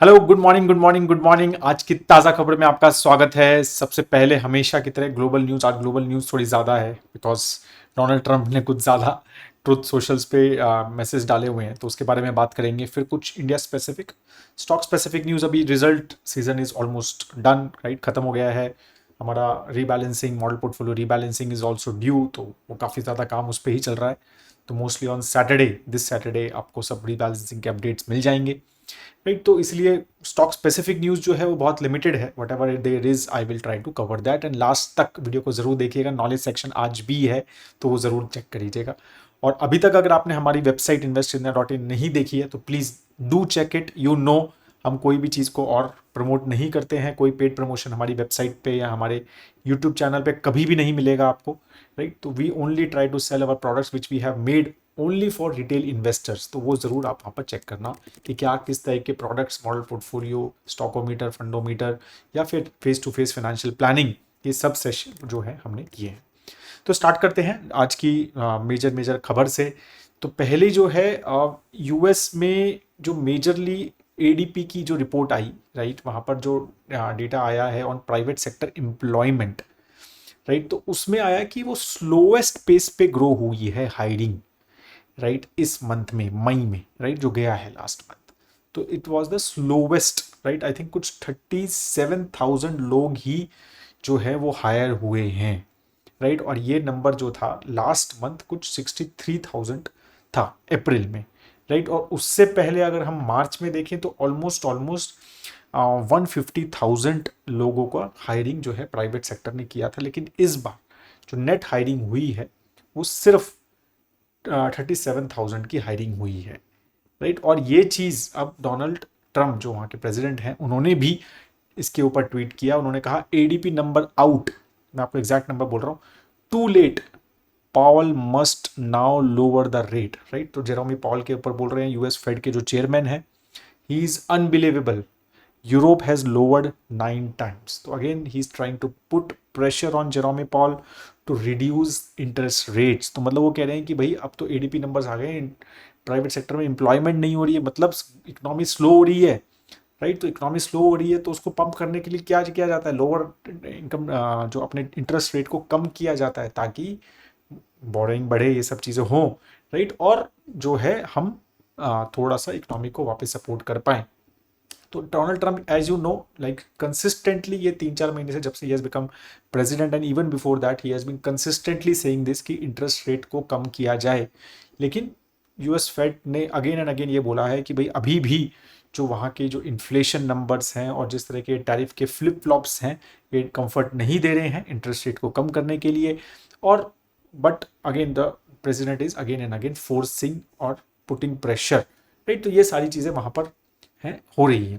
Hello, good morning, good morning, good morning. आज की ताज़ा खबर में आपका स्वागत है। सबसे पहले हमेशा की तरह ग्लोबल न्यूज़। आज ग्लोबल न्यूज़ थोड़ी ज़्यादा है बिकॉज डोनाल्ड ट्रंप ने कुछ ज़्यादा ट्रुथ सोशल्स पे मैसेज डाले हुए हैं, तो उसके बारे में बात करेंगे। फिर कुछ India specific, stock specific news. अभी result season is almost done, right, ख़त्म हो गया है। हमारा rebalancing, model portfolio rebalancing is also due, तो वो काफ़ी ज़्यादा काम उस पर ही चल रहा है। तो mostly on Saturday, this Saturday आपको सब रीबैलेंसिंग के अपडेट्स मिल जाएंगे, राइट। तो इसलिए स्टॉक स्पेसिफिक न्यूज़ जो है वो बहुत लिमिटेड है। Whatever there is I will try to cover that, and last तक वीडियो को जरूर देखिएगा। नॉलेज सेक्शन आज भी है, तो वो जरूर चेक करिएगा। और अभी तक अगर आपने हमारी वेबसाइट investindia.in नहीं देखी है तो please do check it. You know, हम कोई भी चीज़ को और प्रमोट नहीं करते हैं। कोई पेड प्रमोशन हमारी वेबसाइट पे या हमारे यूट्यूब चैनल पे कभी भी नहीं मिलेगा आपको, राइट। तो we only try to sell our products which we have made only for retail investors. तो वो ज़रूर आप वहाँ पर चेक करना कि क्या किस तरह के products, model portfolio, stockometer, fundometer या फिर face to face financial planning, ये सब सेशन जो है हमने किए हैं। तो स्टार्ट करते हैं आज की मेजर मेजर खबर से। तो पहली जो है, यूएस में जो मेजरली एडीपी की जो रिपोर्ट आई, राइट, वहाँ पर जो डेटा आया है on private sector employment, right, तो उसमें आया कि वो स्लोएस्ट पेस पे ग्रो हुई है हायरिंग, राइट, इस मंथ में, मई में, राइट, जो गया है लास्ट मंथ। तो it was the slowest, right. I think कुछ 37,000 लोग ही जो है वो हायर हुए हैं, राइट। और ये नंबर जो था लास्ट मंथ कुछ 63,000 था अप्रैल में, राइट। और उससे पहले अगर हम मार्च में देखें तो ऑलमोस्ट ऑलमोस्ट 150,000 लोगों का हायरिंग जो है प्राइवेट सेक्टर ने किया था। लेकिन इस बार जो नेट हायरिंग हुई है वो सिर्फ 37,000 की हायरिंग हुई है, राइट। और ये चीज़ अब डोनाल्ड ट्रंप जो वहाँ के प्रेसिडेंट हैं उन्होंने भी इसके ऊपर ट्वीट किया। उन्होंने कहा एडीपी नंबर आउट, मैं आपको एग्जैक्ट नंबर बोल रहा हूँ, टू लेट, पावल must now lower the rate, right. तो जेरोमी पॉल के ऊपर बोल रहे हैं, यूएस फेड के जो चेयरमैन है, he is unbelievable, Europe has lowered 9 times। तो again he is trying to put pressure on Jerome Powell to reduce interest rates. तो मतलब वो कह रहे हैं कि भाई अब तो एडीपी नंबर्स आ गए, प्राइवेट सेक्टर में एम्प्लॉयमेंट नहीं हो रही है, मतलब इकोनॉमी स्लो हो रही है, राइट। तो इकोनॉमी स्लो हो रही है तो उसको पंप करने के लिए क्या किया जाता है, लोअर इनकम, जो अपने इंटरेस्ट रेट को कम किया जाता है ताकि बोरिंग बढ़े, ये सब चीज़ें हों, राइट। और जो है हम थोड़ा सा इकोनॉमी को वापस सपोर्ट कर पाएँ। तो Donald Trump, as you know, like consistently ये 3-4 महीने से, जब से he has become president and even before that, he has been consistently saying this कि इंटरेस्ट रेट को कम किया जाए। लेकिन यूएस फेड ने अगेन एंड अगेन ये बोला है कि भाई अभी भी जो वहाँ के जो इन्फ्लेशन नंबर्स हैं और जिस तरह के टैरिफ के फ्लिप फ्लॉप्स हैं, ये कंफर्ट नहीं दे रहे हैं इंटरेस्ट रेट को कम करने के लिए। और but again the president is again and again forcing और पुटिंग प्रेशर, राइट। तो ये सारी चीज़ें वहाँ पर हैं, हो रही है।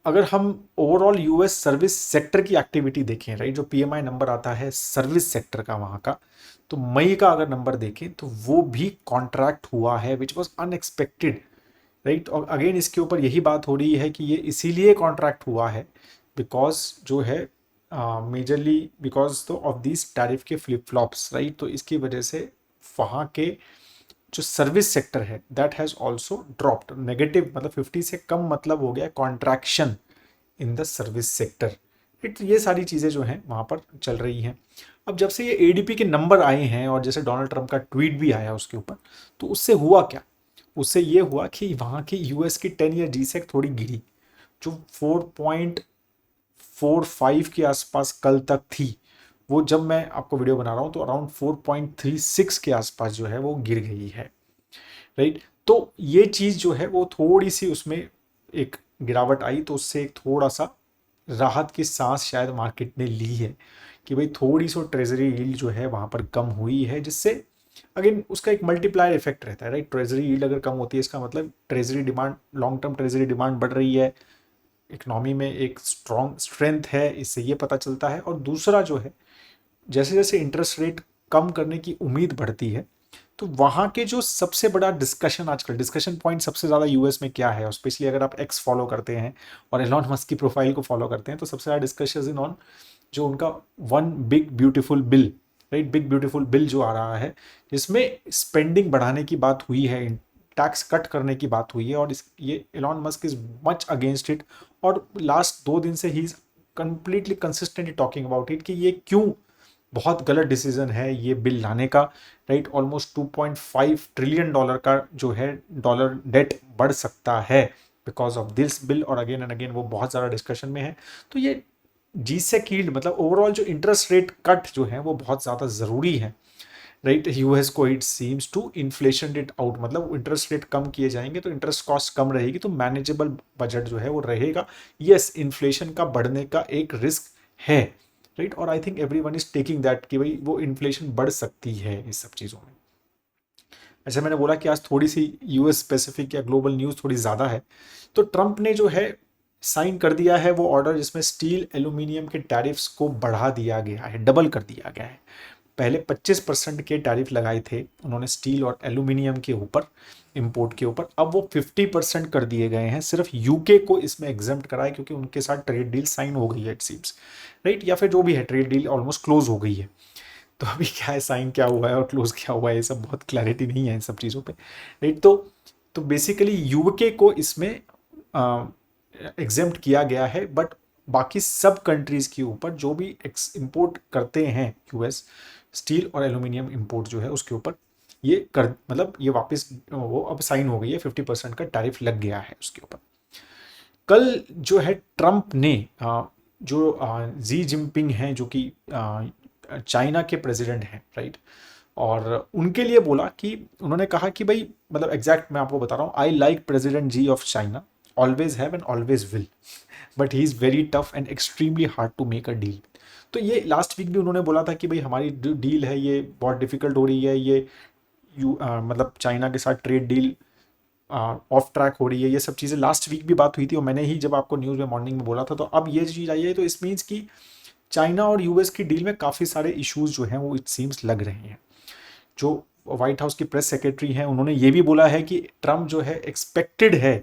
अगर हम ओवरऑल यूएस सर्विस सेक्टर की एक्टिविटी देखें, राइट, जो पीएमआई नंबर आता है सर्विस सेक्टर का वहाँ का, तो मई का अगर नंबर देखें तो वो भी कॉन्ट्रैक्ट हुआ है, विच वॉज अनएक्सपेक्टेड, राइट। और अगेन इसके ऊपर यही बात हो रही है कि ये इसीलिए कॉन्ट्रैक्ट हुआ है बिकॉज जो है मेजरली बिकॉज तो ऑफ दिस टैरिफ के फ्लिप फ्लॉप्स, राइट। तो इसकी वजह से वहाँ के जो सर्विस सेक्टर है that has also dropped negative, मतलब 50 से कम मतलब हो गया contraction in the service sector, it. ये सारी चीज़ें जो हैं वहाँ पर चल रही हैं। अब जब से ये एडीपी के नंबर आए हैं और जैसे डोनाल्ड ट्रंप का ट्वीट भी आया उसके ऊपर, तो उससे हुआ क्या, उससे ये हुआ कि वहाँ की यूएस की 10 ईयर जीसेक थोड़ी गिरी, जो 4.45 के आसपास कल तक थी, वो जब मैं आपको वीडियो बना रहा हूँ तो अराउंड 4.36 के आसपास जो है वो गिर गई है, राइट। तो ये चीज़ जो है वो थोड़ी सी उसमें एक गिरावट आई, तो उससे एक थोड़ा सा राहत की सांस शायद मार्केट ने ली है कि भाई थोड़ी सी ट्रेजरी यील्ड जो है वहाँ पर कम हुई है, जिससे अगेन उसका एक मल्टीप्लायर इफेक्ट रहता है, राइट। ट्रेजरी यील्ड अगर कम होती है इसका मतलब treasury demand, long term treasury demand बढ़ रही है, इकोनॉमी में एक स्ट्रॉन्ग स्ट्रेंथ है, इससे ये पता चलता है। और दूसरा जो है, जैसे जैसे इंटरेस्ट रेट कम करने की उम्मीद बढ़ती है, तो वहाँ के जो सबसे बड़ा डिस्कशन, आजकल डिस्कशन पॉइंट सबसे ज़्यादा यूएस में क्या है, और स्पेशली अगर आप एक्स फॉलो करते हैं और एलॉन मस्क की प्रोफाइल को फॉलो करते हैं, तो सबसे ज़्यादा डिस्कशन इन ऑन जो उनका one big beautiful bill, right, big beautiful bill जो आ रहा है, जिसमें स्पेंडिंग बढ़ाने की बात हुई है, टैक्स कट करने की बात हुई है और ये Elon Musk is much against it. और लास्ट 2 दिन से he is completely consistently talking about it कि ये क्यों बहुत गलत डिसीजन है ये बिल लाने का, राइट। ऑलमोस्ट 2.5 ट्रिलियन डॉलर का जो है डॉलर डेट बढ़ सकता है बिकॉज ऑफ दिस बिल, और अगेन एंड अगेन वो बहुत ज़्यादा डिस्कशन में है। तो ये जी से कील्ड मतलब ओवरऑल जो इंटरेस्ट रेट कट जो है वो बहुत ज़्यादा ज़रूरी है, राइट। यूएस को it seems to inflation it out, मतलब इंटरेस्ट रेट कम किए जाएंगे तो इंटरेस्ट कॉस्ट कम रहेगी, तो मैनेजेबल बजट जो है वो रहेगा। यस, इन्फ्लेशन का बढ़ने का एक रिस्क है, राइट। और I think everyone is taking that कि भाई वो इन्फ्लेशन बढ़ सकती है इस सब चीज़ों में। ऐसे मैंने बोला कि आज थोड़ी सी यूएस स्पेसिफिक या ग्लोबल न्यूज़ थोड़ी ज़्यादा है। तो ट्रंप ने जो है साइन कर दिया है वो ऑर्डर जिसमें स्टील एल्यूमिनियम के टैरिफ्स को बढ़ा दिया गया है, डबल कर दिया गया है। पहले 25% के टैरिफ लगाए थे उन्होंने स्टील और एल्यूमिनियम के ऊपर, इंपोर्ट के ऊपर, अब वो 50% कर दिए गए हैं। सिर्फ यूके को इसमें एग्जेम्प्ट करा है क्योंकि उनके साथ ट्रेड डील साइन हो गई है इट सीम्स, राइट। या फिर जो भी है ट्रेड डील ऑलमोस्ट क्लोज हो गई है। तो अभी क्या है, साइन क्या हुआ है और क्लोज क्या हुआ है, ये सब बहुत क्लैरिटी नहीं है इन सब चीज़ों पे, राइट। तो बेसिकली यूके को इसमें एग्जेम्प्ट किया गया है, बट बाकी सब कंट्रीज के ऊपर जो भी इंपोर्ट करते हैं यूएस, स्टील और एल्यूमिनियम इंपोर्ट जो है उसके ऊपर ये कर मतलब ये वापस वो अब साइन हो गई है, 50% का टैरिफ लग गया है उसके ऊपर। कल जो है ट्रंप ने जो जी जिनपिंग हैं जो कि चाइना के प्रेसिडेंट हैं, राइट, और उनके लिए बोला कि उन्होंने कहा कि भाई मतलब एग्जैक्ट मैं आपको बता रहा हूँ, I like president Xi of China, always have and always will, but he is very tough and extremely hard to make a deal. तो ये लास्ट वीक भी उन्होंने बोला था कि भाई हमारी डील है ये बहुत डिफिकल्ट हो रही है, ये मतलब चाइना के साथ ट्रेड डील ऑफ ट्रैक हो रही है, ये सब चीज़ें लास्ट वीक भी बात हुई थी और मैंने ही जब आपको न्यूज़ में मॉर्निंग में बोला था। तो अब ये चीज़ आई है, तो इस मीन्स कि चाइना और यूएस की डील में काफ़ी सारे इश्यूज जो हैं वो इट सीम्स लग रहे हैं। जो व्हाइट हाउस की प्रेस सेक्रेटरी हैं उन्होंने ये भी बोला है कि ट्रम्प जो है एक्सपेक्टेड है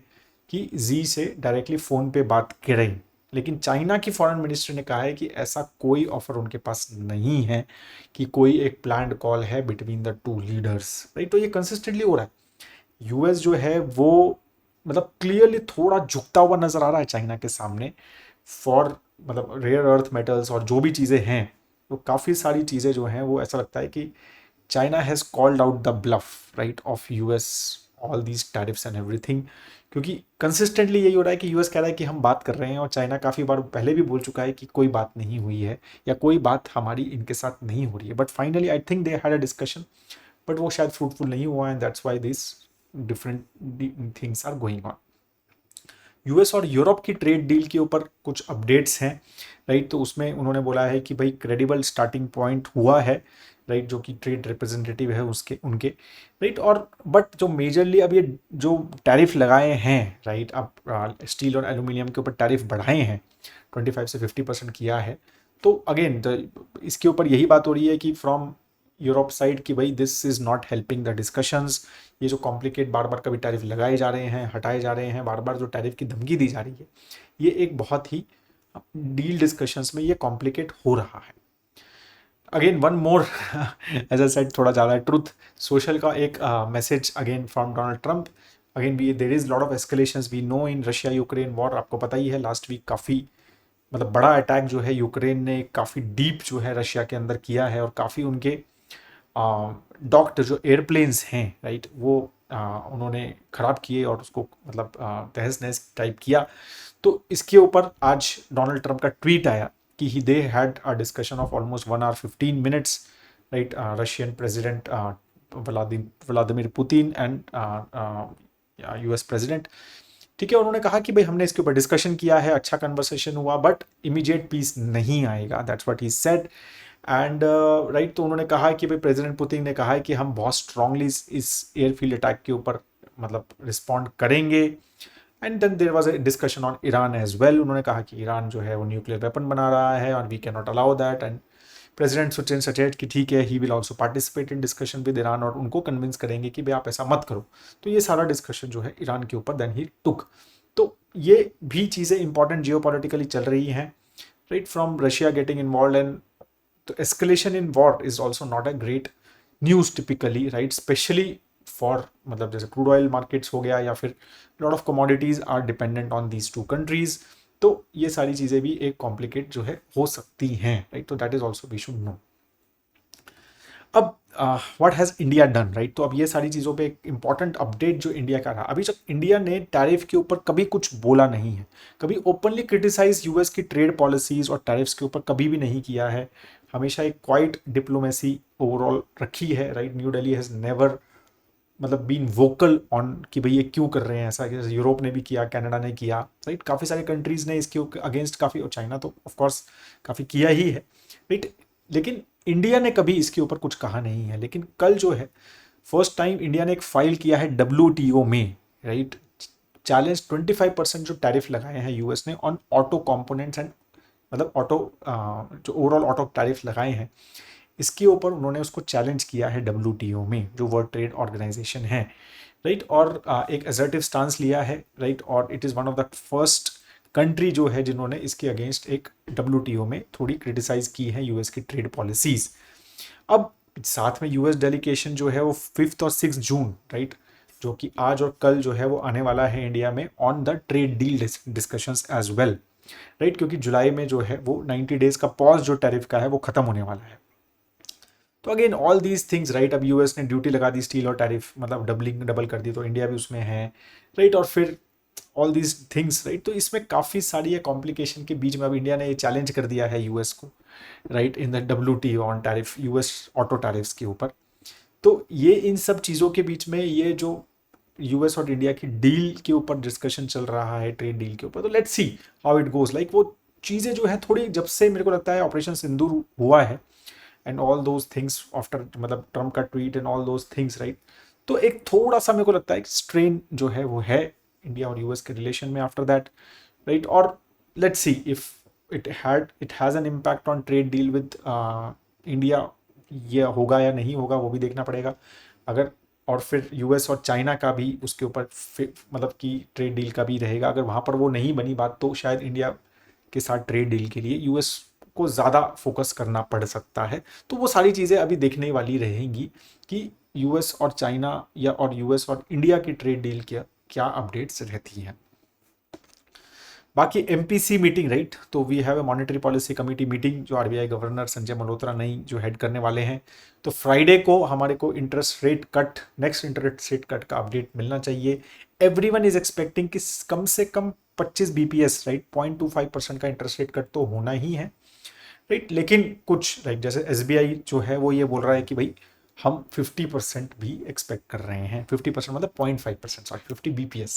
कि जी से डायरेक्टली फ़ोन पे बात करें, लेकिन चाइना की फॉरेन मिनिस्टर ने कहा है कि ऐसा कोई ऑफर उनके पास नहीं है कि कोई एक प्लान्ड कॉल है between the two leaders, right. तो ये कंसिस्टेंटली हो रहा है। यूएस जो है वो मतलब क्लियरली थोड़ा झुकता हुआ नजर आ रहा है चाइना के सामने फॉर मतलब रेयर अर्थ मेटल्स और जो भी चीज़ें हैं, तो काफ़ी सारी चीज़ें जो हैं वो ऐसा लगता है कि China has called out the bluff, right, of US, all these tariffs and everything. क्योंकि कंसिस्टेंटली यही हो रहा है कि यूएस कह रहा है कि हम बात कर रहे हैं और चाइना काफ़ी बार पहले भी बोल चुका है कि कोई बात नहीं हुई है या कोई बात हमारी इनके साथ नहीं हो रही है। But finally I think they had a discussion, but वो शायद फ्रूटफुल नहीं हुआ and that's why this different things are going on. US और यूरोप की ट्रेड डील के ऊपर कुछ अपडेट्स हैं, राइट। तो उसमें उन्होंने बोला है कि भाई क्रेडिबल स्टार्टिंग पॉइंट हुआ है, राइट, जो कि ट्रेड रिप्रेजेंटेटिव है उसके उनके, राइट। और बट जो मेजरली अब ये जो टैरिफ लगाए हैं, राइट, अब स्टील और एल्यूमिनियम के ऊपर टैरिफ बढ़ाए हैं 25 से 50% किया है। तो अगेन इसके ऊपर यही बात हो रही है कि फ्रॉम यूरोप साइड कि भाई this is not helping the discussions. ये जो कॉम्प्लिकेट बार बार कभी टैरिफ लगाए जा रहे हैं, हटाए जा रहे हैं, बार बार जो टैरिफ की धमकी दी जा रही है, ये एक बहुत ही डील डिस्कशंस में ये कॉम्प्लिकेट हो रहा है। Again one more as I said थोड़ा ज़्यादा ट्रुथ सोशल का एक message again from Donald Trump. Again भी there is lot of escalations we know in Russia Ukraine war. आपको पता ही है लास्ट वीक काफ़ी मतलब बड़ा अटैक जो है यूक्रेन ने काफ़ी डीप जो है रशिया के अंदर किया है और काफ़ी उनके डॉक्टर जो एयरप्लेन्स हैं, राइट, वो उन्होंने ख़राब किए और उसको मतलब तहस नहस टाइप किया। तो इसके ऊपर आज डोनाल्ड ट्रंप का ट्वीट आया कि he they had a discussion of almost 1 hour 15 minutes, right, Russian president Vladimir Putin and US president, ठीक है। उन्होंने कहा कि भाई हमने इसके ऊपर डिस्कशन किया है, अच्छा कन्वर्सेशन हुआ, बट इमीडिएट पीस नहीं आएगा, that's what he said. And right, तो उन्होंने कहा कि भाई प्रेसिडेंट पुतिन ने कहा है कि हम बहुत स्ट्रांगली इस एयरफील्ड अटैक के ऊपर मतलब रिस्पॉन्ड करेंगे। And then there was a discussion on Iran as well. उन्होंने कहा कि ईरान जो है वो न्यूक्लियर वेपन बना रहा है और we can not allow that. And president सुचिन सचेत कि ठीक है, he will also participate in discussion with Iran और उनको कन्विंस करेंगे कि भाई आप ऐसा मत करो। तो ये सारा डिस्कशन जो है ईरान के ऊपर देन ही टुक। तो ये भी चीज़ें इंपॉर्टेंट जियोपॉलिटिकली चल रही हैं, right, from Russia getting involve and तो escalation in war is also not a great news typically, right, especially for मतलब जैसे क्रूड ऑयल मार्केट्स हो गया या फिर lot of commodities are dependent on these two countries. तो ये सारी चीज़ें भी एक कॉम्प्लिकेट जो है हो सकती हैं, राइट। तो that is also we should know. अब what has India done, right. तो अब ये सारी चीज़ों पे एक इंपॉर्टेंट इंडिया जो इंडिया का रहा, अभी तक इंडिया ने टैरिफ के ऊपर कभी कुछ बोला नहीं है, कभी ओपनली क्रिटिसाइज यूएस की ट्रेड पॉलिसीज और टैरिफ्स के ऊपर कभी भी नहीं किया है। हमेशा एक क्वाइट डिप्लोमेसी ओवरऑल रखी है, right. New Delhi has never मतलब बीन वोकल ऑन कि भाई ये क्यों कर रहे हैं ऐसा, जैसे यूरोप ने भी किया, कनाडा ने किया, राइट। काफ़ी सारे कंट्रीज़ ने इसके अगेंस्ट काफ़ी, और चाइना तो ऑफकोर्स काफ़ी किया ही है, राइट। लेकिन इंडिया ने कभी इसके ऊपर कुछ कहा नहीं है। लेकिन कल जो है फर्स्ट टाइम इंडिया ने एक फाइल किया है WTO में, राइट। चैलेंज 25% जो टैरिफ लगाए हैं यूएस ने ऑन ऑटो कंपोनेंट्स एंड मतलब ऑटो जो ओवरऑल ऑटो टैरिफ लगाए हैं, इसके ऊपर उन्होंने उसको चैलेंज किया है WTO में, जो वर्ल्ड ट्रेड ऑर्गेनाइजेशन है, राइट। और एक असर्टिव स्टांस लिया है, राइट। और it is one of the first country जो है जिन्होंने इसके अगेंस्ट एक WTO में थोड़ी क्रिटिसाइज की है यूएस की ट्रेड पॉलिसीज। अब साथ में यूएस डेलीगेशन जो है वो 5 और 6 जून, राइट, जो कि आज और कल जो है वो आने वाला है इंडिया में on the trade deal discussions as well, right. क्योंकि जुलाई में जो है वो 90 डेज का पॉज जो टैरिफ का है वो खत्म होने वाला है। तो again all these things, right. अब यूएस ने ड्यूटी लगा दी स्टील और टैरिफ मतलब डबल कर दी, तो इंडिया भी उसमें है, राइट। और फिर ऑल दीज थिंग्स, राइट। तो इसमें काफ़ी सारी है कॉम्प्लिकेशन के बीच में अब इंडिया ने ये चैलेंज कर दिया है यूएस को, right, in the WTO on tariff, US auto tariffs के ऊपर। तो ये इन सब चीज़ों के बीच में ये जो यूएस और इंडिया की डील के ऊपर डिस्कशन चल रहा है, ट्रेड डील के ऊपर, तो let's see how it goes. Like वो चीज़ें जो है थोड़ी, जब से मेरे को लगता है ऑपरेशन सिंदूर हुआ है and all those things after मतलब ट्रम्प का tweet and all those things, right. तो एक थोड़ा सा मेरे को लगता है स्ट्रेन जो है वो है इंडिया और यूएस के रिलेशन में आफ्टर दैट, राइट। और let's see if it has an impact on trade deal with India, ये होगा या नहीं होगा वो भी देखना पड़ेगा। अगर और फिर यूएस और चाइना का भी उसके ऊपर मतलब कि ट्रेड डील का भी रहेगा, अगर वहाँ पर वो नहीं बनी बात तो शायद इंडिया के साथ ट्रेड डील के लिए यूएस को ज़्यादा फोकस करना पड़ सकता है। तो वो सारी चीज़ें अभी देखने वाली रहेंगी कि यूएस और चाइना या और यूएस और इंडिया की ट्रेड डील क्या क्या अपडेट्स रहती हैं। बाकी MPC मीटिंग, राइट। तो we have a monetary policy committee meeting जो RBI गवर्नर संजय मल्होत्रा नहीं जो हेड करने वाले हैं। तो फ्राइडे को हमारे को interest rate cut, next interest rate cut का अपडेट मिलना चाहिए। एवरीवन इज एक्सपेक्टिंग कि कम से कम 25 BPS, राइट, 0.25% का इंटरेस्ट रेट कट तो होना ही है, राइट। लेकिन कुछ, राइट, जैसे SBI जो है वो ये बोल रहा है कि भाई हम 50% भी एक्सपेक्ट कर रहे हैं। 50% मतलब 0.5%, सॉरी 50 BPS,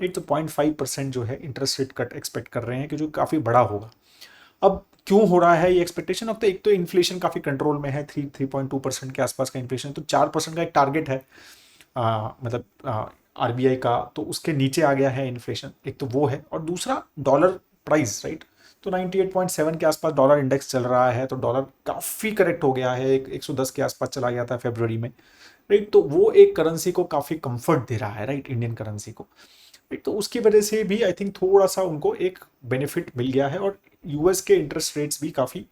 राइट। तो 0.5% जो है इंटरेस्ट रेट कट एक्सपेक्ट कर रहे हैं कि जो काफ़ी बड़ा होगा। अब क्यों हो रहा है ये एक्सपेक्टेशन? अब तो एक तो इन्फ्लेशन काफ़ी कंट्रोल में है, 3.2% के आसपास का इन्फ्लेशन, तो 4% का एक टारगेट है मतलब RBI का, तो उसके नीचे आ गया है इन्फ्लेशन। एक तो वो है, और दूसरा डॉलर प्राइस, राइट। तो 98.7 के आसपास डॉलर इंडेक्स चल रहा है, तो डॉलर काफ़ी करेक्ट हो गया है, 110 के आसपास चला गया था फरवरी में, राइट। तो वो एक करेंसी को काफ़ी कंफर्ट दे रहा है, राइट, इंडियन करेंसी को, राइट। तो उसकी वजह से भी आई थिंक थोड़ा सा उनको एक बेनिफिट मिल गया है। और यूएस के इंटरेस्ट रेट्स भी काफ़ी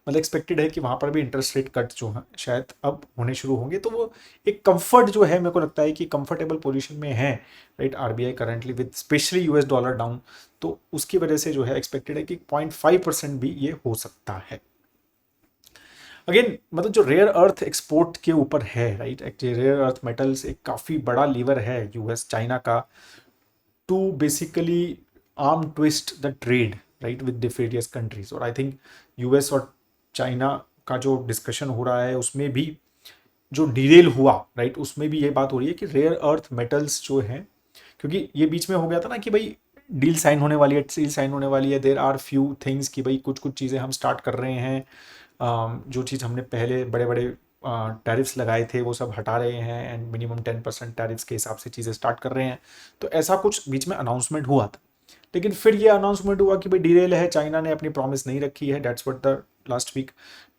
मतलब एक्सपेक्टेड है कि वहाँ पर भी इंटरेस्ट रेट कट जो है शायद अब होने शुरू होंगे। तो वो एक कंफर्ट जो है, मेरे को लगता है कि कंफर्टेबल पोजीशन में है, right, RBI currently with specially US dollar down. तो उसकी वजह से जो है एक्सपेक्टेड है कि 0.5% भी ये हो सकता है। अगेन मतलब जो रेयर अर्थ एक्सपोर्ट के ऊपर है, राइट, रेयर अर्थ मेटल्स एक काफ़ी बड़ा लीवर है US चाइना का to basically arm twist the trade, right, with various countries. और आई थिंक US और चाइना का जो डिस्कशन हो रहा है उसमें भी जो डिरेल हुआ, राइट, उसमें भी ये बात हो रही है कि रेयर अर्थ मेटल्स जो हैं, क्योंकि ये बीच में हो गया था ना कि भाई डील साइन होने वाली है, डील साइन होने वाली है, देर आर फ्यू थिंग्स कि भाई कुछ कुछ चीज़ें हम स्टार्ट कर रहे हैं, जो चीज़ हमने पहले बड़े बड़े टैरिफ्स लगाए थे वो सब हटा रहे हैं एंड मिनिमम 10% टैरिफ्स के हिसाब से चीज़ें स्टार्ट कर रहे हैं। तो ऐसा कुछ बीच में अनाउंसमेंट हुआ था, लेकिन फिर ये अनाउंसमेंट हुआ कि भाई डीरेल है, चाइना ने अपनी प्रॉमिस नहीं रखी है, that's what the last week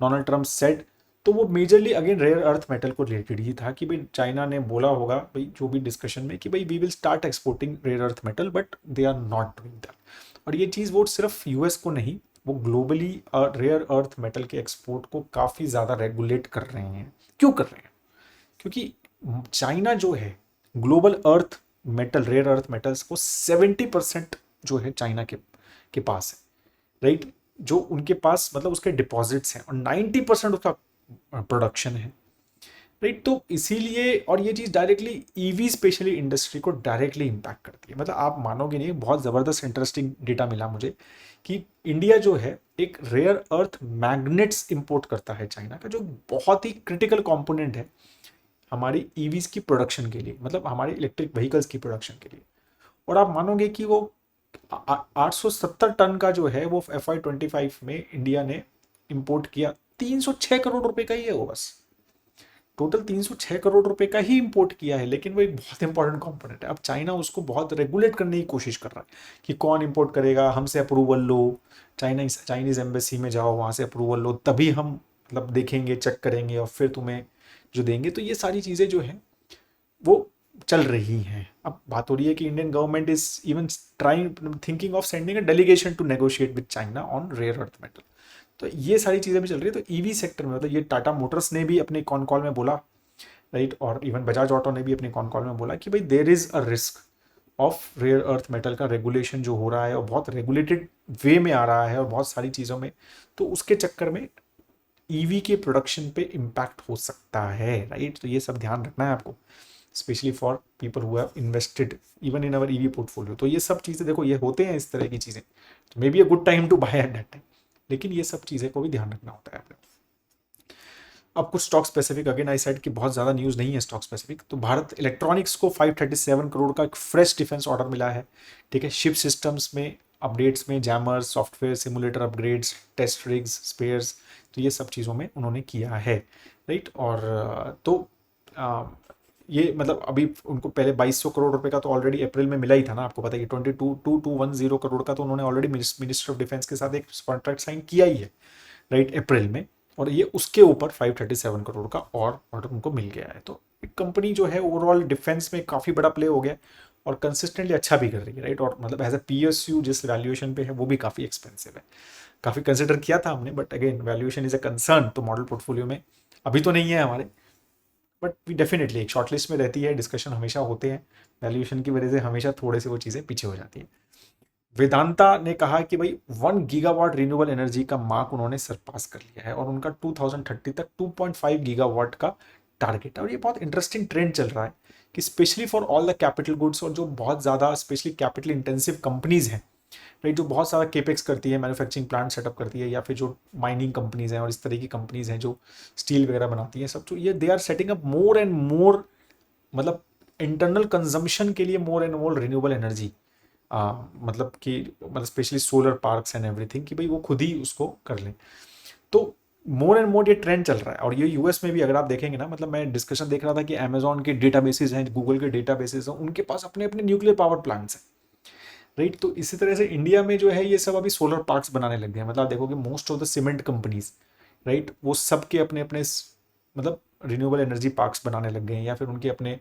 Donald Trump said. तो वो majorly again rare earth metal को रिलेटेड ही था कि भाई चाइना ने बोला होगा भाई जो भी डिस्कशन में कि भाई we will start exporting rare earth metal, but they are not doing that. और ये चीज़ वो सिर्फ US को नहीं, वो ग्लोबली रेयर अर्थ मेटल के एक्सपोर्ट को काफ़ी ज़्यादा रेगुलेट कर रहे हैं। क्यों कर रहे हैं? क्योंकि चाइना जो है global earth metal, rare earth metals को 70% जो है चाइना के पास है, राइट। जो उनके पास मतलब उसके डिपॉजिट्स हैं और 90% उसका प्रोडक्शन है, राइट। तो इसीलिए, और ये चीज़ डायरेक्टली ईवी स्पेशली इंडस्ट्री को डायरेक्टली इम्पैक्ट करती है। मतलब आप मानोगे नहीं, बहुत ज़बरदस्त इंटरेस्टिंग डेटा मिला मुझे कि इंडिया जो है एक रेयर अर्थ मैग्नेट्स इंपोर्ट करता है चाइना का, जो बहुत ही क्रिटिकल कंपोनेंट है हमारी ईवीज की प्रोडक्शन के लिए, मतलब हमारे इलेक्ट्रिक व्हीकल्स की प्रोडक्शन के लिए। और आप मानोगे कि वो 870 टन का जो है वो FY25 में इंडिया ने इंपोर्ट किया। 306 करोड़ रुपए का ही है वो, बस टोटल 306 करोड़ रुपए का ही इंपोर्ट किया है। लेकिन वो एक बहुत इंपॉर्टेंट कंपोनेंट है। अब चाइना उसको बहुत रेगुलेट करने की कोशिश कर रहा है कि कौन इंपोर्ट करेगा, हमसे अप्रूवल लो, चाइनीज एम्बेसी में जाओ, वहाँ से अप्रूवल लो, तभी हम मतलब देखेंगे, चेक करेंगे और फिर तुम्हें जो देंगे। तो ये सारी चीज़ें जो हैं वो चल रही हैं। अब बात हो रही है कि Indian government is even trying thinking of sending a delegation to negotiate with China on rare earth metal. तो ये सारी चीज़ें भी चल रही है। तो ईवी सेक्टर में मतलब ये टाटा मोटर्स ने भी अपने कॉन कॉल में बोला, राइट, और इवन बजाज ऑटो ने भी अपने कॉन कॉल में बोला कि भाई there is a risk of rare earth metal का रेगुलेशन जो हो रहा है और बहुत रेगुलेटेड वे में आ रहा है और बहुत सारी चीज़ों में, तो उसके चक्कर में ईवी के प्रोडक्शन पे इम्पैक्ट हो सकता है, राइट। तो ये सब ध्यान रखना है आपको, specially for people who have invested even in our EV portfolio. तो ये सब चीज़ें देखो, ये होते हैं इस तरह की चीज़ें, तो maybe a good time to buy at that time, लेकिन ये सब चीज़ें को भी ध्यान रखना होता है आपने। अब कुछ stock specific, again I said कि बहुत ज़्यादा न्यूज़ नहीं है स्टॉक स्पेसिफिक। तो भारत इलेक्ट्रॉनिक्स को 537 करोड़ का एक फ्रेश डिफेंस ऑर्डर मिला है, ठीक है। शिप सिस्टम्स में अपडेट्स में jammers, software, simulator upgrades, test rigs, spares, तो ये सब चीज़ों में उन्होंने किया है, राइट। और तो ये मतलब अभी उनको पहले 2200 करोड़ रुपए का तो ऑलरेडी अप्रैल में मिला ही था ना, आपको पता है कि 22,210 करोड़ का तो उन्होंने ऑलरेडी मिनिस्टर ऑफ डिफेंस के साथ एक कॉन्ट्रैक्ट साइन किया ही है, राइट, अप्रैल में। और ये उसके ऊपर 537 करोड़ का और ऑर्डर उनको मिल गया है। तो एक कंपनी जो है ओवरऑल डिफेंस में काफ़ी बड़ा प्ले हो गया और कंसिस्टेंटली अच्छा भी कर रही है, राइट। और मतलब एज अ PSU जिस वैल्यूएशन पे है वो भी काफ़ी एक्सपेंसिव है। काफ़ी कंसिडर किया था हमने, but again valuation is a concern, तो मॉडल पोर्टफोलियो में अभी तो नहीं है हमारे, बट वी डेफिनेटली एक शॉर्टलिस्ट में रहती है, डिस्कशन हमेशा होते हैं। वैल्यूएशन की वजह से हमेशा थोड़े से वो चीज़ें पीछे हो जाती हैं। वेदांता ने कहा कि भाई 1 गीगावाट रिन्यूएबल एनर्जी का मार्क उन्होंने सरपास कर लिया है और उनका 2030 तक 2.5 गीगावाट का टारगेट है। और ये बहुत इंटरेस्टिंग ट्रेंड चल रहा है कि specially for all the capital goods, और जो बहुत ज़्यादा स्पेशली कैपिटल इंटेंसिव कंपनीज हैं, राइट, जो बहुत सारा केपेक्स करती है, मैन्युफैक्चरिंग प्लांट सेटअप करती है, या फिर जो माइनिंग कंपनीज हैं और इस तरह की कंपनीज हैं जो स्टील वगैरह बनाती हैं सब, तो ये they are setting up more and more, मतलब इंटरनल कंजम्पशन के लिए more and more renewable energy, मतलब कि मतलब specially solar parks and everything, कि भाई वो खुद ही उसको कर लें। तो मोर एंड मोर ये ट्रेंड चल रहा है। और ये यूएस में भी अगर आप देखेंगे ना, मतलब मैं डिस्कशन देख रहा था कि अमेजोन के डेटाबेसेस हैं, गूगल के डेटाबेसेस हैं, उनके पास अपने अपने न्यूक्लियर पावर प्लांट्स हैं, राइट। तो इसी तरह से इंडिया में जो है ये सब अभी सोलर पार्क्स बनाने लग गए हैं। मतलब आप देखोगे most of the cement companies, right, वो सब के अपने अपने मतलब रिन्यूएबल एनर्जी पार्क्स बनाने लग गए हैं, या फिर उनके अपने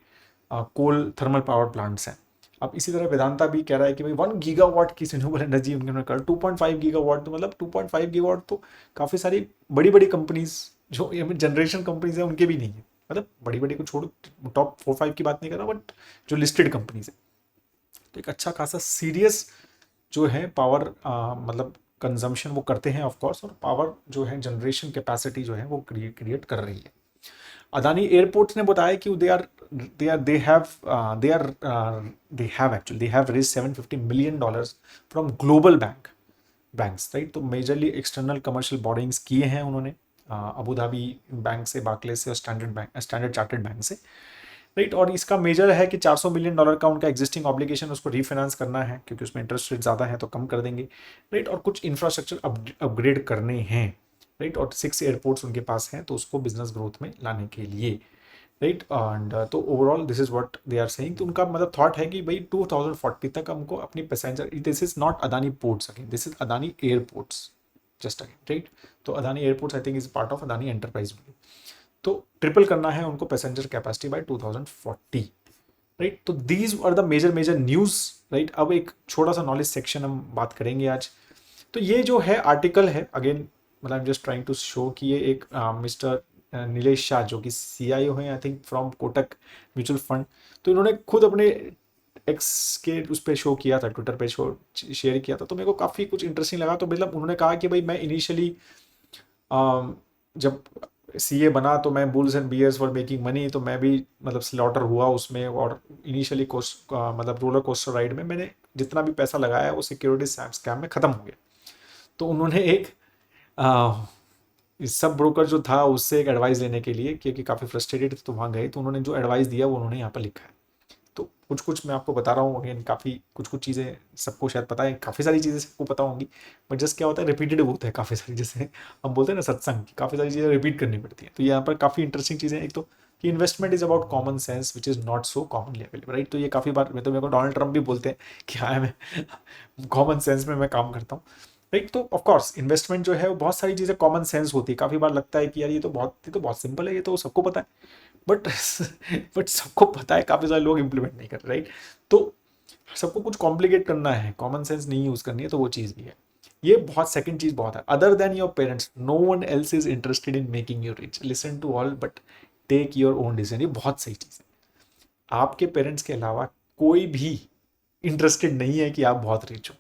कोल थर्मल पावर प्लांट्स हैं। अब इसी तरह वेदांता भी कह रहा है कि भाई 1 गीगावाट की रिन्यूएबल एनर्जी उन्होंने कर 2.5 गीगावाट, तो मतलब 2.5 गीगावाट तो काफ़ी सारी बड़ी बड़ी कंपनीज जो जनरेशन कंपनीज हैं उनके भी नहीं है। मतलब बड़ी बड़ी को छोड़ो, टॉप 4-5 की बात नहीं कर रहा, बट जो लिस्टेड कंपनीज है, तो एक अच्छा खासा सीरियस जो है पावर मतलब कंजम्पशन वो करते हैं ऑफ कोर्स, और पावर जो है जनरेशन कैपेसिटी जो है वो क्रिएट कर रही है। अदानी एयरपोर्ट्स ने बताया कि they have actually they have raised $750 million from global banks, right. तो मेजरली एक्सटर्नल कमर्शियल बोरिंग्स किए हैं उन्होंने अबू धाबी बैंक से, बार्कलेस से और स्टैंडर्ड चार्टर्ड बैंक से, राइट। और इसका मेजर है कि $400 मिलियन का उनका एग्जिस्टिंग ऑब्लिगेशन उसको रीफाइनेंस करना है, क्योंकि उसमें इंटरेस्ट रेट ज़्यादा है तो कम कर देंगे, राइट। और कुछ इंफ्रास्ट्रक्चर अपग्रेड करने हैं, राइट। और 6 एयरपोर्ट्स उनके पास हैं, तो उसको बिजनेस ग्रोथ में लाने के लिए, राइट। एंड तो overall this is what they are saying. तो उनका मतलब थॉट है कि भाई 2040 तक हमको अपनी passenger, this is not Adani ports again, this is Adani airports just again, right. तो Adani airports I think is part of Adani enterprise, तो ट्रिपल करना है उनको पैसेंजर कैपेसिटी बाय 2040, राइट। तो these are the major news, right. अब एक छोटा सा नॉलेज सेक्शन हम बात करेंगे आज। तो ये जो है आर्टिकल है, अगेन मतलब I am just trying to show कि ये एक मिस्टर नीलेश शाह जो कि CIO हैं I think from Kotak mutual fund. तो इन्होंने खुद अपने एक्स के उस पर शो किया था, ट्विटर पे शो शेयर किया था, तो मेरे को काफ़ी कुछ इंटरेस्टिंग लगा। तो मतलब उन्होंने कहा कि भाई मैं इनिशियली जब CA बना तो मैं bulls and bears for making money, तो मैं भी मतलब स्लॉटर हुआ उसमें, और इनिशियली कोस्ट मतलब रोलर कोस्टर राइड में मैंने जितना भी पैसा लगाया वो सिक्योरिटी स्कैम में ख़त्म हो गया। तो उन्होंने एक सब ब्रोकर जो था उससे एक एडवाइस लेने के लिए, क्योंकि काफ़ी फ्रस्ट्रेटेड थे तो वहाँ गए, तो उन्होंने जो एडवाइस दिया वो उन्होंने यहाँ पर लिखा है। तो कुछ कुछ मैं आपको बता रहा हूँ, अगेन काफ़ी कुछ कुछ चीज़ें सबको शायद पता है, काफ़ी सारी चीज़ें सबको पता होंगी, बट जस्ट क्या होता है रिपीटेड होता है काफ़ी सारी, जैसे हम बोलते हैं ना सत्संग की, काफ़ी सारी चीज़ें रिपीट करनी पड़ती हैं। तो यहाँ पर काफ़ी इंटरेस्टिंग चीज़ें, एक तो कि investment is about common sense which is not so commonly available, right. तो ये काफ़ी बार मेरे को डोनाल्ड ट्रंप भी बोलते हैं कि हाँ मैं कॉमन सेंस में मैं काम करता हूँ, राइट। तो ऑफकोर्स इन्वेस्टमेंट जो है वो बहुत सारी चीज़ें कॉमन सेंस होती है। काफ़ी बार लगता है कि यार ये तो बहुत सिंपल है, ये तो सबको पता है, बट बट सबको पता है, काफ़ी सारे लोग इंप्लीमेंट नहीं कर रहे, राइट। तो सबको कुछ कॉम्प्लिकेट करना है, कॉमन सेंस नहीं यूज़ करनी है, तो वो चीज़ भी है। ये बहुत सेकंड चीज़ बहुत है, other than your parents no one else is interested in making you rich, listen to all but take your own decision. ये बहुत सही चीज़ है। आपके पेरेंट्स के अलावा कोई भी इंटरेस्टेड नहीं है कि आप बहुत रिच हो,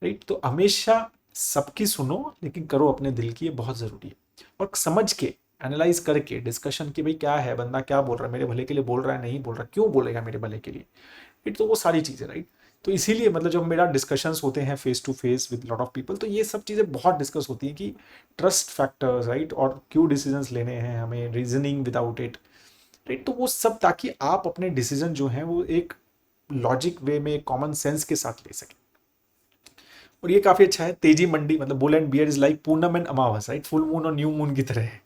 राइट। तो हमेशा सबकी सुनो लेकिन करो अपने दिल की, ये बहुत ज़रूरी है। और समझ के एनालाइज करके डिस्कशन की भाई क्या है, बंदा क्या बोल रहा है, मेरे भले के लिए बोल रहा है, नहीं बोल रहा, क्यों बोलेगा मेरे भले के लिए, राइट। तो वो सारी चीज़ें, राइट। तो इसीलिए मतलब जब मेरा डिस्कशंस होते हैं face to face with lot of people, तो ये सब चीज़ें बहुत डिस्कस होती हैं कि ट्रस्ट फैक्टर्स, राइट, और क्यों डिसीजंस लेने हैं हमें, रीजनिंग विदाउट इट, राइट। तो वो सब ताकि आप अपने डिसीजन जो हैं वो एक लॉजिक वे में, कॉमन सेंस के साथ ले सकें। और ये काफ़ी अच्छा है। तेजी मंडी मतलब bull and bear is like पूनम एंड अमावस, राइट, फुल मून और न्यू मून की तरह है,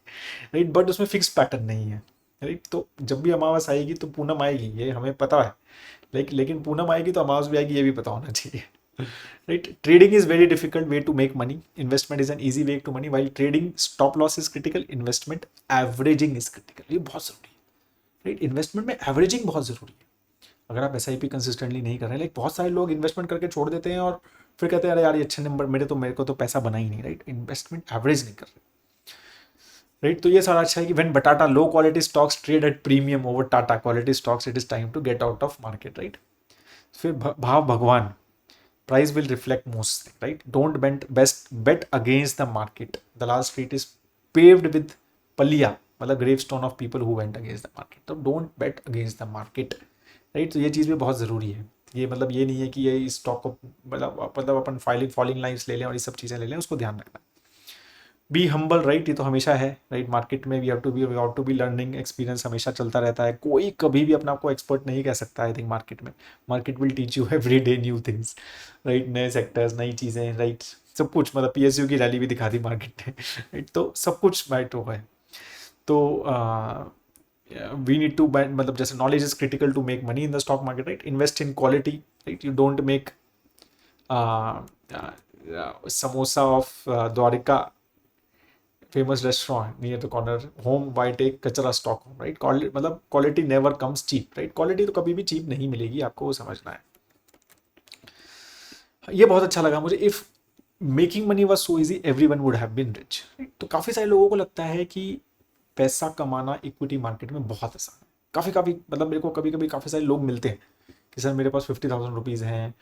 राइट। बट उसमें फिक्स पैटर्न नहीं है, राइट। तो जब भी अमावस आएगी तो पूनम आएगी, ये हमें पता है, लेकिन पूनम आएगी तो अमावस भी आएगी, ये भी पता होना चाहिए, right. Trading is very difficult way to make money, investment is an easy way to money, while trading stop loss is critical, investment averaging is critical. ये बहुत जरूरी है, राइट। इन्वेस्टमेंट में एवरेजिंग बहुत जरूरी है। अगर आप SIP कंसिस्टेंटली नहीं कर रहे हैं, लाइक बहुत सारे लोग इन्वेस्टमेंट करके छोड़ देते हैं और फिर कहते हैं अरे यार ये अच्छे नंबर, मेरे को तो पैसा बना ही नहीं, राइट। इन्वेस्टमेंट एवरेज नहीं कर रहे, राइट। तो ये सारा अच्छा है कि व्हेन बटाटा low quality stocks trade at premium over Tata quality stocks, it is time to get out of market, right. फिर भाव भगवान, price will reflect most thing, right? Don't bet against the market. The last street is paved with Palia, मतलब gravestone of people who went against the market. तो don't bet against the market, right? तो ये चीज़ भी बहुत ज़रूरी है। ये मतलब ये नहीं है कि ये स्टॉक को मतलब अपन फॉलिंग लाइन्स ले लें और ये सब चीज़ें ले लें, उसको ध्यान रखना। बी हम्बल, राइट, ये तो हमेशा है, राइट। मार्केट में we have to be learning, experience हमेशा चलता रहता है, कोई कभी भी अपने आप को एक्सपर्ट नहीं कह सकता। I think market will teach you every day new things, right. नए सेक्टर्स, नई चीज़ें, राइट, सब कुछ। मतलब PSU की रैली भी दिखा दी मार्केट ने, राइट। तो सब कुछ राइट हो है। तो वी नीड टू मतलब जैसे knowledge is critical to make money in the stock market, right. Invest in quality, right. You don't make samosa of Dwarka famous restaurant near the corner home, why take कचरा stock home, right। मतलब quality never comes cheap, right। quality तो कभी भी cheap नहीं मिलेगी, आपको वो समझना है। ये बहुत अच्छा लगा मुझे, if making money was so easy everyone would have been rich, right? तो काफ़ी सारे लोगों को लगता है कि पैसा कमाना इक्विटी मार्केट में बहुत आसान है। काफ़ी मतलब मेरे को कभी काफ़ी सारे लोग मिलते हैं कि सर मेरे पास 50,000 रुपीज़ हैं,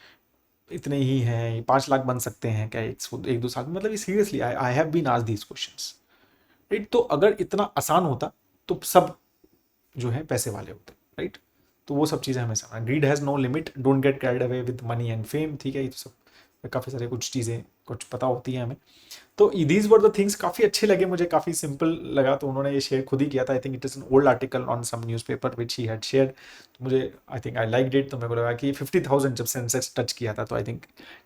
इतने ही हैं, 5 लाख बन सकते हैं क्या एक दो साल में, मतलब seriously I have been asked these questions, right. तो अगर इतना आसान होता तो सब जो है पैसे वाले होते, राइट। तो वो सब चीज़ें हमें समझना, greed has no limit, don't get carried away with money and fame, ठीक है। ये तो सब काफ़ी सारे कुछ चीज़ें कुछ पता होती हैं हमें। तो दीज वर द थिंग्स, काफ़ी अच्छे लगे मुझे, काफ़ी सिंपल लगा। तो उन्होंने ये शेयर खुद ही किया था, I think it is an old article on some newspaper which he had share. तो मुझे I think I like it. तो मेरे को लगा कि 50,000 जब सेंसेक्स टच किया था, तो आई थिंक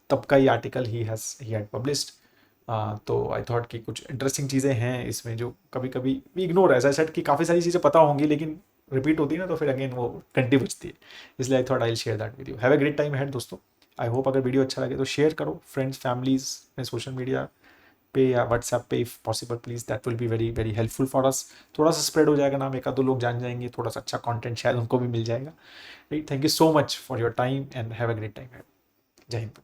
तब का ये आर्टिकल ही हैड पब्लिश्ड। तो आई थॉट कि कुछ इंटरेस्टिंग चीज़ें हैं इसमें जो कभी कभी वी इग्नोर, ऐसा सेट कि काफ़ी सारी चीज़ें पता होंगी लेकिन रिपीट होती है ना, तो फिर अगेन वो घंटी बजती है। इसलिए I thought I share that with you. Have a great time ahead दोस्तों। आई होप अगर वीडियो अच्छा लगे तो शेयर करो फ्रेंड्स फैमिलीज में, सोशल मीडिया पे या व्हाट्सएप पे if possible please, that will be very very helpful for us. थोड़ा सा स्प्रेड हो जाएगा नाम, एक आध दो लोग जान जाएंगे, थोड़ा सा अच्छा कंटेंट शायद उनको भी मिल जाएगा, right. Thank you so much for your time and have a great time. जय हिंद।